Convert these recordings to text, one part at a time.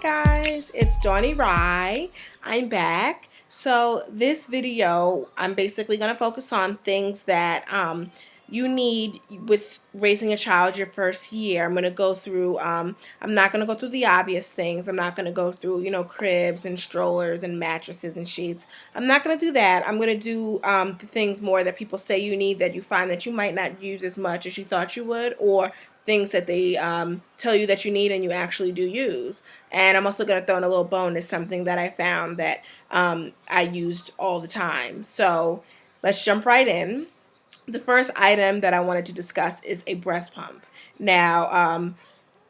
guys, it's Donnie Rye. I'm back. So this video, I'm basically going to focus on things that you need with raising a child your first year. I'm going to go through, I'm not going to go through the obvious things. I'm not going to go through, cribs and strollers and mattresses and sheets. I'm not going to do that. I'm going to do the things more that people say you need that you find that you might not use as much as you thought you would, or things that they tell you that you need and you actually do use. And I'm also going to throw in a little bonus, something that I found that I used all the time. So let's jump right in. The first item that I wanted to discuss is a breast pump. Now,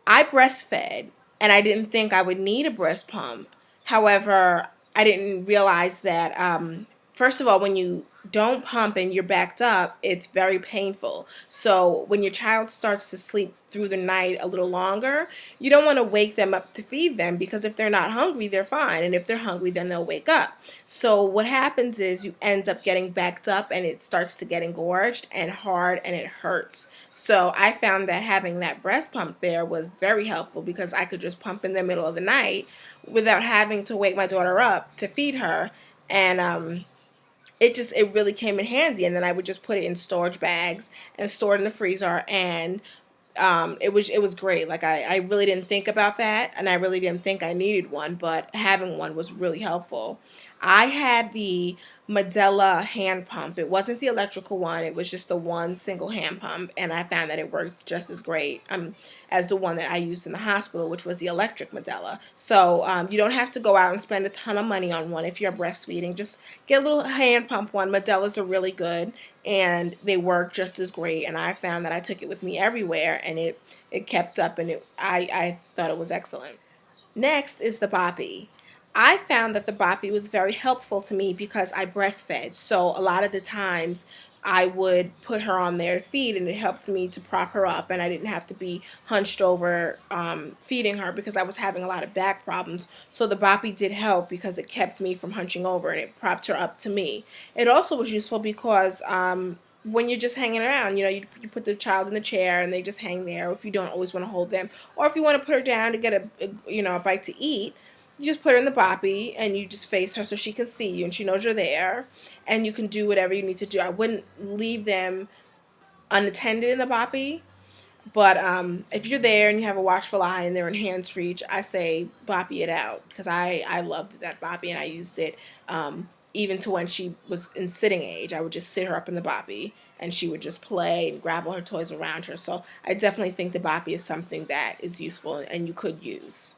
I breastfed and I didn't think I would need a breast pump. However, I didn't realize that, first of all, when you don't pump and you're backed up, it's very painful. So when your child starts to sleep through the night a little longer, you don't want to wake them up to feed them, because if they're not hungry, they're fine. And if they're hungry, then they'll wake up. So what happens is you end up getting backed up and it starts to get engorged and hard and it hurts. So I found that having that breast pump there was very helpful, because I could just pump in the middle of the night without having to wake my daughter up to feed her. And it really came in handy. And then I would just put it in storage bags and store it in the freezer, and it was great. Like I really didn't think about that, and I really didn't think I needed one, but having one was really helpful. I had the Medela hand pump. It wasn't the electrical one. It was just the one single hand pump, and I found that it worked just as great as the one that I used in the hospital, which was the electric Medela. So you don't have to go out and spend a ton of money on one if you're breastfeeding. Just get a little hand pump one. Medelas are really good, and they work just as great. And I found that I took it with me everywhere, and it kept up, and I thought it was excellent. Next is the Boppy. I found that the Boppy was very helpful to me because I breastfed. So a lot of the times I would put her on there to feed, and it helped me to prop her up, and I didn't have to be hunched over feeding her, because I was having a lot of back problems. So the Boppy did help because it kept me from hunching over, and it propped her up to me. It also was useful because when you're just hanging around, you put the child in the chair and they just hang there. If you don't always want to hold them, or if you want to put her down to get a bite to eat, you just put her in the Boppy and you just face her so she can see you and she knows you're there, and you can do whatever you need to do. I wouldn't leave them unattended in the Boppy, but if you're there and you have a watchful eye and they're in hands reach, I say Boppy it out, because I loved that Boppy, and I used it even to when she was in sitting age. I would just sit her up in the Boppy and she would just play and grab all her toys around her. So I definitely think the Boppy is something that is useful and you could use.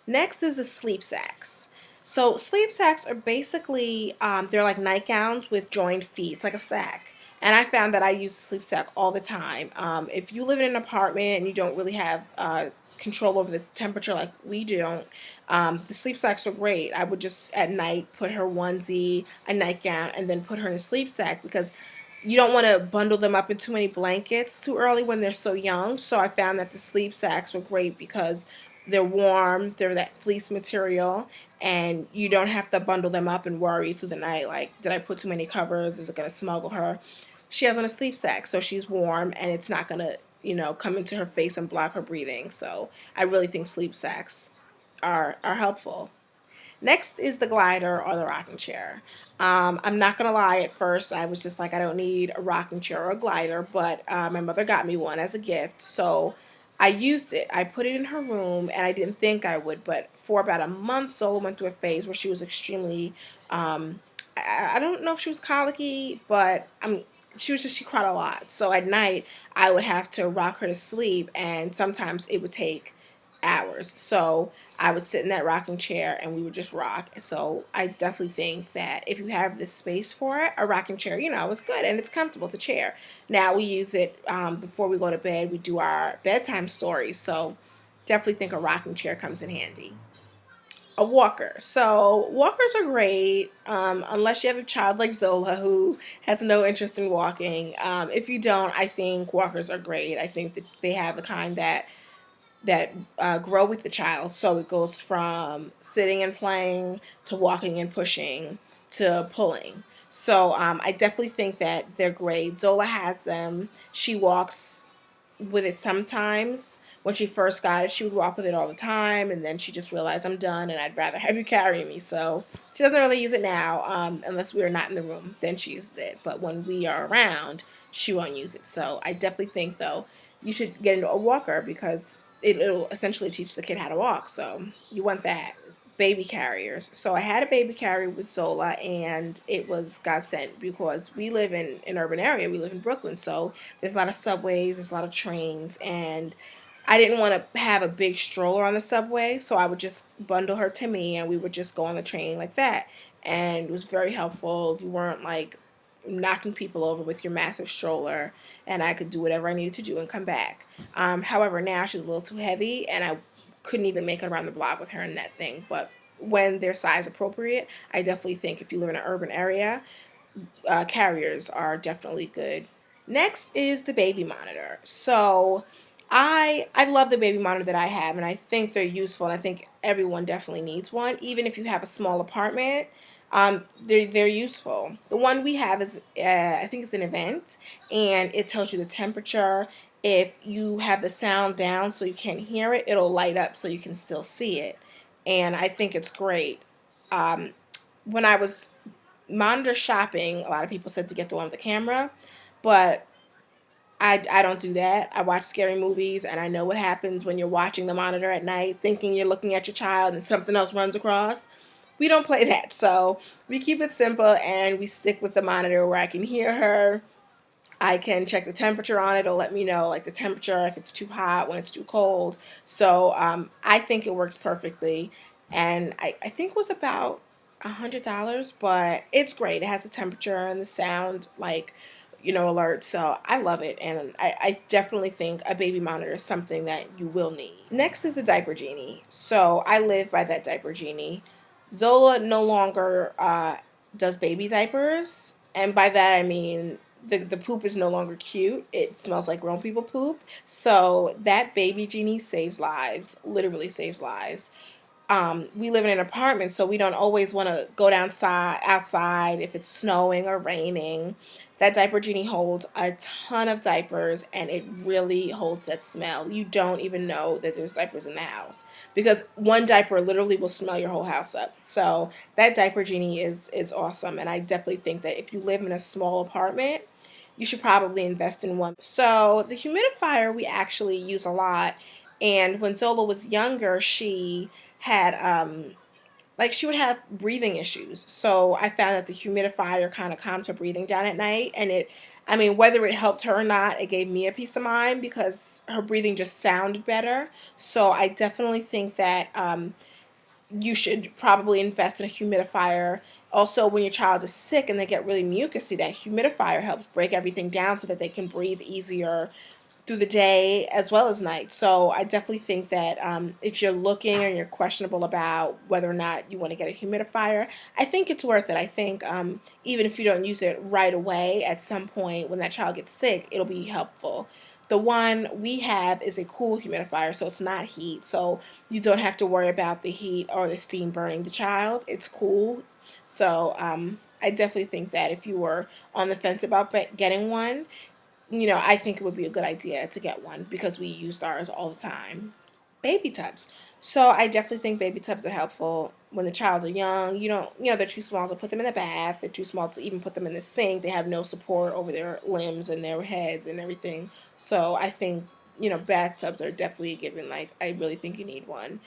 Next is the sleep sacks. So sleep sacks are basically, they're like nightgowns with joined feet. It's like a sack. And I found that I use the sleep sack all the time. If you live in an apartment and you don't really have control over the temperature like we don't, the sleep sacks are great. I would just at night put her onesie, a nightgown, and then put her in a sleep sack, because you don't want to bundle them up in too many blankets too early when they're so young. So I found that the sleep sacks were great because they're warm, they're that fleece material, and you don't have to bundle them up and worry through the night, like, did I put too many covers? Is it going to smuggle her? She has on a sleep sack, so she's warm, and it's not going to, come into her face and block her breathing. So I really think sleep sacks are helpful. Next is the glider or the rocking chair. I'm not going to lie, at first I was just like, I don't need a rocking chair or a glider, but my mother got me one as a gift, so I used it. I put it in her room, and I didn't think I would, but for about a month, Zola went through a phase where she was extremely, I don't know if she was colicky, but she cried a lot. So at night, I would have to rock her to sleep, and sometimes it would take hours. So I would sit in that rocking chair and we would just rock. So I definitely think that if you have the space for it, a rocking chair, it's good and it's comfortable to chair. Now we use it before we go to bed. We do our bedtime stories. So definitely think a rocking chair comes in handy. A walker. So walkers are great, unless you have a child like Zola who has no interest in walking. If you don't, I think walkers are great. I think that they have the kind that grow with the child. So it goes from sitting and playing to walking and pushing to pulling. So I definitely think that they're great. Zola has them. She walks with it sometimes, when she first got it, she would walk with it all the time, and then she just realized, I'm done and I'd rather have you carry me. So she doesn't really use it now, unless we are not in the room, then she uses it. But when we are around, she won't use it. So I definitely think, though, you should get into a walker because it'll essentially teach the kid how to walk. So you want that. Baby carriers. So I had a baby carrier with Zola, and it was godsend because we live in an urban area. We live in Brooklyn, so there's a lot of subways, there's a lot of trains, and I didn't want to have a big stroller on the subway, so I would just bundle her to me, and we would just go on the train like that. And it was very helpful. You weren't like knocking people over with your massive stroller, and I could do whatever I needed to do and come back. However, now she's a little too heavy, and I couldn't even make it around the block with her in that thing. But when they're size appropriate, I definitely think if you live in an urban area, carriers are definitely good. Next is the baby monitor. So I love the baby monitor that I have, and I think they're useful, and I think everyone definitely needs one, even if you have a small apartment. They're useful. The one we have is I think it's an event, and it tells you the temperature. If you have the sound down so you can't hear it, it'll light up so you can still see it, and I think it's great. Um, when I was monitor shopping, a lot of people said to get the one with the camera, but I don't do that. I watch scary movies, and I know what happens when you're watching the monitor at night thinking you're looking at your child and something else runs across. We don't play that. So we keep it simple, and we stick with the monitor where I can hear her. I can check the temperature on it. It'll let me know like the temperature, if it's too hot, when it's too cold. So I think it works perfectly. And I think it was about $100, but it's great. It has the temperature and the sound, like, alert. So I love it. And I definitely think a baby monitor is something that you will need. Next is the Diaper Genie. So I live by that Diaper Genie. Zola no longer does baby diapers. And by that I mean the poop is no longer cute. It smells like grown people poop. So that baby genie saves lives, literally saves lives. We live in an apartment, so we don't always want to go outside if it's snowing or raining. That Diaper Genie holds a ton of diapers, and it really holds that smell. You don't even know that there's diapers in the house because one diaper literally will smell your whole house up. So that Diaper Genie is awesome, and I definitely think that if you live in a small apartment, you should probably invest in one. So the humidifier we actually use a lot, and when Zola was younger, she had like she would have breathing issues. So I found that the humidifier kind of calmed her breathing down at night, and I mean, whether it helped her or not, it gave me a peace of mind because her breathing just sounded better. So I definitely think that you should probably invest in a humidifier. Also, when your child is sick and they get really mucusy, that humidifier helps break everything down so that they can breathe easier through the day as well as night. So I definitely think that if you're looking or you're questionable about whether or not you want to get a humidifier, I think it's worth it. I think even if you don't use it right away, at some point when that child gets sick, it'll be helpful. The one we have is a cool humidifier, so it's not heat. So you don't have to worry about the heat or the steam burning the child. It's cool. So I definitely think that if you were on the fence about getting one, I think it would be a good idea to get one because we used ours all the time. Baby tubs. So I definitely think baby tubs are helpful when the child are young. You don't, they're too small to put them in the bath. They're too small to even put them in the sink. They have no support over their limbs and their heads and everything. So I think, bathtubs are definitely a given. Like, I really think you need one.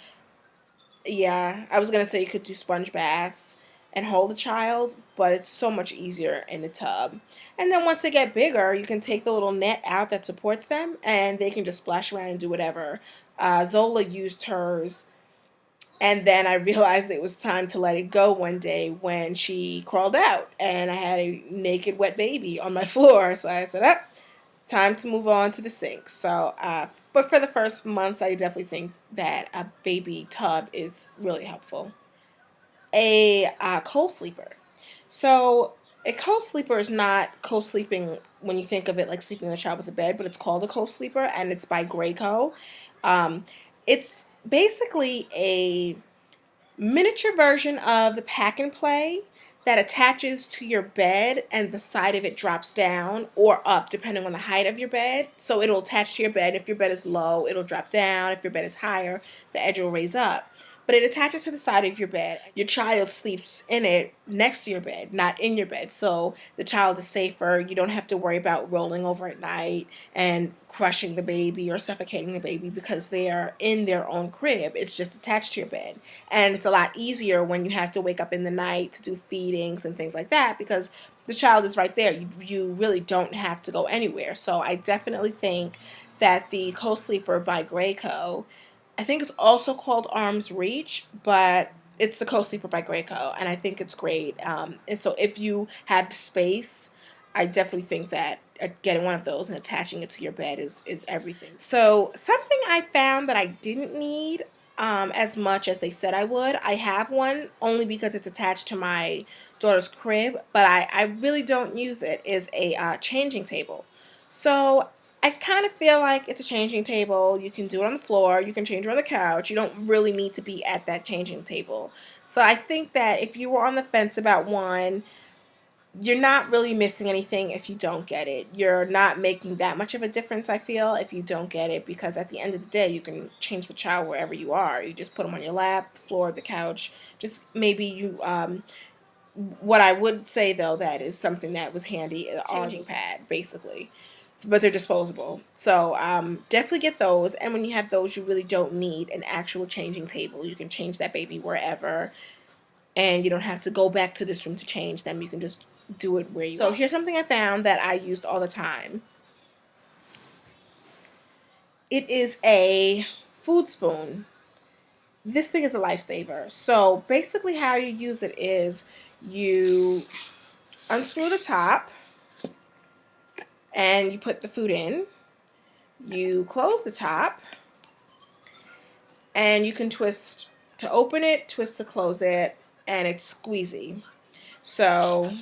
Yeah, I was gonna say you could do sponge baths and hold the child, but it's so much easier in the tub. And then once they get bigger, you can take the little net out that supports them, and they can just splash around and do whatever. Zola used hers, and then I realized it was time to let it go one day when she crawled out, and I had a naked, wet baby on my floor. So I said, "Up, time to move on to the sink." So, but for the first months, I definitely think that a baby tub is really helpful. A co-sleeper. So a co-sleeper is not co-sleeping when you think of it like sleeping in the child with a bed, but it's called a co-sleeper, and it's by Graco. Um, it's basically a miniature version of the pack and play that attaches to your bed, and the side of it drops down or up depending on the height of your bed. So it'll attach to your bed. If your bed is low, it'll drop down. If your bed is higher, the edge will raise up. But it attaches to the side of your bed. Your child sleeps in it next to your bed, not in your bed. So the child is safer. You don't have to worry about rolling over at night and crushing the baby or suffocating the baby because they are in their own crib. It's just attached to your bed. And it's a lot easier when you have to wake up in the night to do feedings and things like that because the child is right there. You really don't have to go anywhere. So I definitely think that the CoSleeper by Graco, I think it's also called Arm's Reach, but it's the CoSleeper by Graco, and I think it's great. And so if you have space, I definitely think that getting one of those and attaching it to your bed is everything. So something I found that I didn't need as much as they said I would. I have one only because it's attached to my daughter's crib, but I really don't use it, is a changing table. So I kind of feel like it's a changing table. You can do it on the floor. You can change it on the couch. You don't really need to be at that changing table. So I think that if you were on the fence about one, you're not really missing anything if you don't get it. You're not making that much of a difference, I feel, if you don't get it, because at the end of the day, you can change the child wherever you are. You just put them on your lap, the floor, the couch. Just maybe you what I would say, though, that is something that was handy, an changing pad, basically. But they're disposable. So definitely get those. And when you have those, you really don't need an actual changing table. You can change that baby wherever. And you don't have to go back to this room to change them. You can just do it where you want. So here's something I found that I used all the time. It is a food spoon. This thing is a lifesaver. So basically how you use it is you unscrew the top and you put the food in. You close the top and you can twist to open it, twist to close it, and it's squeezy. So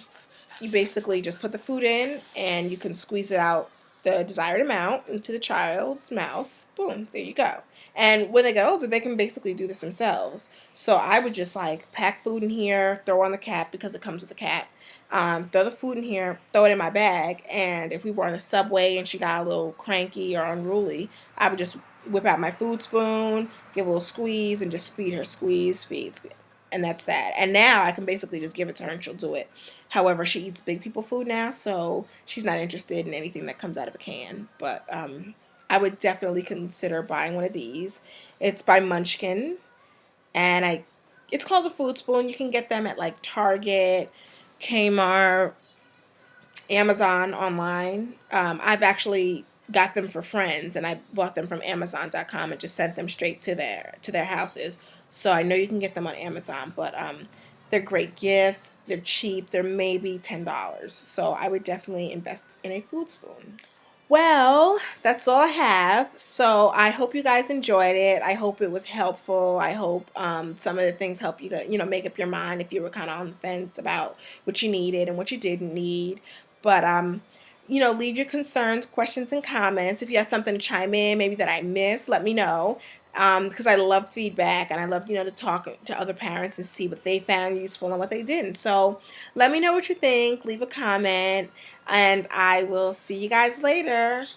you basically just put the food in and you can squeeze it out the desired amount into the child's mouth. Boom, there you go. And when they get older, they can basically do this themselves. So I would just like pack food in here, throw on the cap because it comes with a cap. Throw the food in here, throw it in my bag, and if we were on the subway and she got a little cranky or unruly, I would just whip out my food spoon, give a little squeeze, and just feed her, squeeze, feed, squeeze. And that's that. And now I can basically just give it to her and she'll do it. However, she eats big people food now, so she's not interested in anything that comes out of a can. But I would definitely consider buying one of these. It's by Munchkin, and it's called a food spoon. You can get them at like Target, Kmart, Amazon online. I've actually got them for friends, and I bought them from Amazon.com and just sent them straight to their houses. So I know you can get them on Amazon, but they're great gifts. They're cheap. They're maybe $10. So I would definitely invest in a food spoon. Well, that's all I have. So I hope you guys enjoyed it. I hope it was helpful. I hope some of the things help you make up your mind if you were kind of on the fence about what you needed and what you didn't need. But leave your concerns, questions, and comments. If you have something to chime in, maybe that I missed, let me know. Because I love feedback and I love, to talk to other parents and see what they found useful and what they didn't. So let me know what you think. Leave a comment and I will see you guys later.